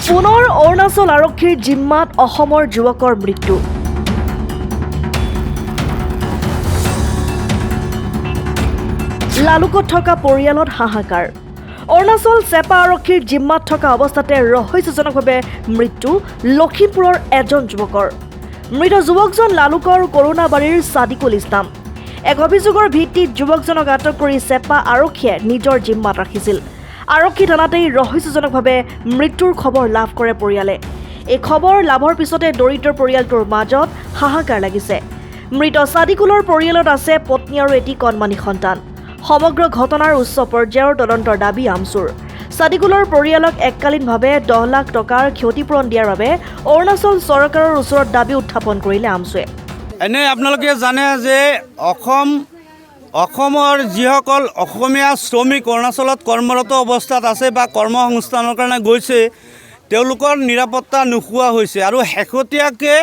পুনৰ অৰুণাচল আৰক্ষীৰ জিম্মাত অসমৰ যুৱকৰ মৃত্যু। লালুকত থকা পৰিয়ালত হাহাকাৰ। অৰুণাচল চেপা আৰক্ষীৰ জিম্মাত থকা অৱস্থাতে ৰহস্যজনকভাৱে মৃত্যু লখিমপুৰৰ এজন যুৱকৰ। মৃত যুৱকজন লালুকৰ কৰোণাবাৰীৰ ছাদিকুল ইছলাম। এক অভিযোগৰ ভিত্তিত যুৱকজনক আটক কৰি চেপা আৰক্ষীয়ে নিজৰ জিম্মাত ৰাখিছিল। আৰক্ষী থানাতেই ৰহস্যজনকভাৱে মৃত্যুৰ খবৰ লাভ কৰে পৰিয়ালে। এই খবৰ লাভৰ পিছতে দৰিদ্ৰ পৰিয়ালটোৰ মাজত হাহাকাৰ লাগিছে। মৃত ছাদিকুলৰ পৰিয়ালত আছে পত্নী আৰু এটি কণমানি সন্তান। সমগ্ৰ ঘটনাৰ উচ্চ পৰ্যায়ৰ তদন্তৰ দাবী আমচুৰ। ছাদিকুলৰ পৰিয়ালক এককালীনভাৱে 10 লাখ টকাৰ ক্ষতিপূৰণ দিয়াৰ বাবে অৰুণাচল চৰকাৰৰ ওচৰত দাবী উত্থাপন কৰিলে আমচুৱে। এনে আপোনালোকে জানে যে অসমৰ যিসকল অসমীয়া শ্ৰমিক অৰুণাচলত কৰ্মৰত অৱস্থাত আছে বা কৰ্মসংস্থানৰ কাৰণে গৈছে, তেওঁলোকৰ নিৰাপত্তা নোহোৱা হৈছে আৰু শেহতীয়াকৈ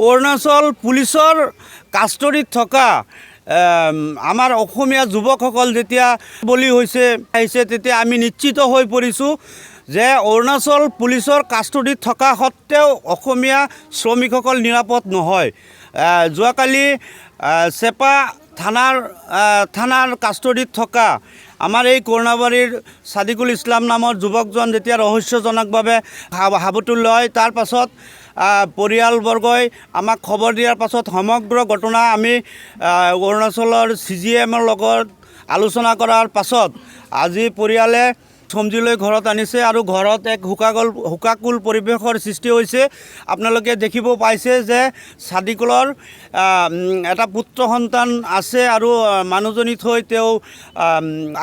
অৰুণাচল পুলিচৰ কাষ্টডিত থকা আমাৰ অসমীয়া যুৱকসকল যেতিয়া বলি আহিছে তেতিয়া আমি নিশ্চিত হৈ পৰিছোঁ যে অৰুণাচল পুলিচৰ কাষ্টডিত থকা সত্ত্বেও অসমীয়া শ্ৰমিকসকল নিৰাপদ নহয়। যোৱাকালি চেপা থানাৰ কাষ্টডিত থকা আমাৰ এই কৰোণাবাৰীৰ ছাদিকুল ইছলাম নামৰ যুৱকজন যেতিয়া ৰহস্যজনকভাৱে হাবুটো লয়, তাৰ পাছত পৰিয়ালবৰ্গই আমাক খবৰ দিয়াৰ পাছত সমগ্ৰ ঘটনা আমি অৰুণাচলৰ CGMৰ লগত আলোচনা কৰাৰ পাছত আজি পৰিয়ালে চমজি লৈ ঘৰত আনিছে আৰু ঘৰত এক শোকাকুল পৰিৱেশৰ সৃষ্টি হৈছে। আপোনালোকে দেখিব পাইছে যে ছাদিকুলৰ এটা পুত্ৰ সন্তান আছে আৰু মানুহজনী থৈ তেওঁ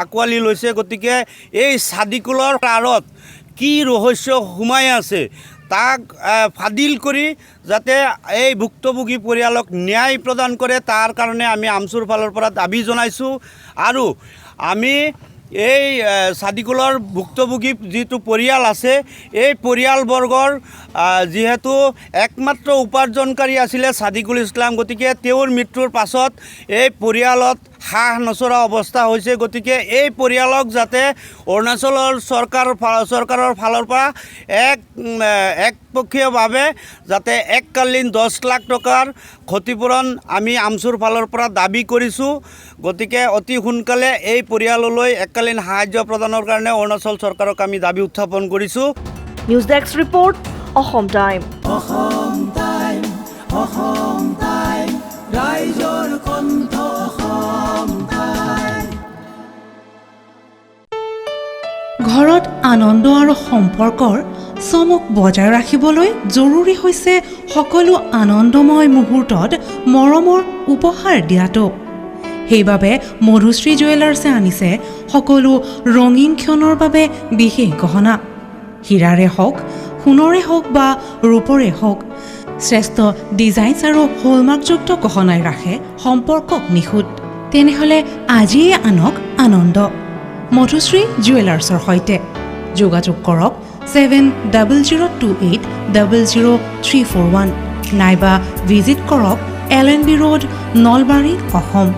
আঁকোৱালি লৈছে। গতিকে এই ছাদিকুলৰ আঁৰত কি ৰহস্য সোমাই আছে তাক ফাদিল কৰি যাতে এই ভুক্তভোগী পৰিয়ালক ন্যায় প্ৰদান কৰে, তাৰ কাৰণে আমি আমচুৰ ফালৰ পৰা দাবী জনাইছোঁ। আৰু আমি এই ছাদিকুলৰ ভুক্তভোগী যিটো পৰিয়াল আছে, এই পৰিয়ালবৰ্গৰ যিহেতু একমাত্ৰ উপাৰ্জনকাৰী আছিলে ছাদিকুল ইছলাম, গতিকে তেওঁৰ মৃত্যুৰ পাছত এই পৰিয়ালত হাঁহ নচৰা অৱস্থা হৈছে। গতিকে এই পৰিয়ালক যাতে অৰুণাচলৰ চৰকাৰৰ ফালৰ পৰা একপক্ষীয়ভাৱে যাতে এককালীন 10 লাখ টকাৰ ক্ষতিপূৰণ আমি আমচুৰ ফালৰ পৰা দাবী কৰিছোঁ। গতিকে অতি সোনকালে এই পৰিয়াললৈ এককালীন সাহায্য প্ৰদানৰ কাৰণে অৰুণাচল চৰকাৰক আমি দাবী উত্থাপন কৰিছোঁ। News desk report, Assam time. ৰাইজৰ কণ্ঠ ঘৰত আনন্দ আৰু সম্পৰ্কৰ চমক বজাই ৰাখিবলৈ জৰুৰী হৈছে সকলো আনন্দময় মুহূৰ্তত মৰমৰ উপহাৰ দিয়াটো। সেইবাবে মধুশ্ৰী জুৱেলাৰ্ছে আনিছে সকলো ৰঙীন ক্ষণৰ বাবে বিশেষ গহনা। হীৰাৰে হওক, সোণৰে হওক বা ৰূপৰে হওক, শ্ৰেষ্ঠ ডিজাইনছ আৰু হলমাৰ্কযুক্ত গহনাই ৰাখে সম্পৰ্কক নিখুঁত। তেনেহ'লে আজিয়ে আনক আনন্দ মধুশ্ৰী জুৱেলাৰ্ছৰ সৈতে। যোগাযোগ কৰক 7028000341 নাইবা ভিজিট কৰক LNB ৰোড, নলবাৰী, অসম।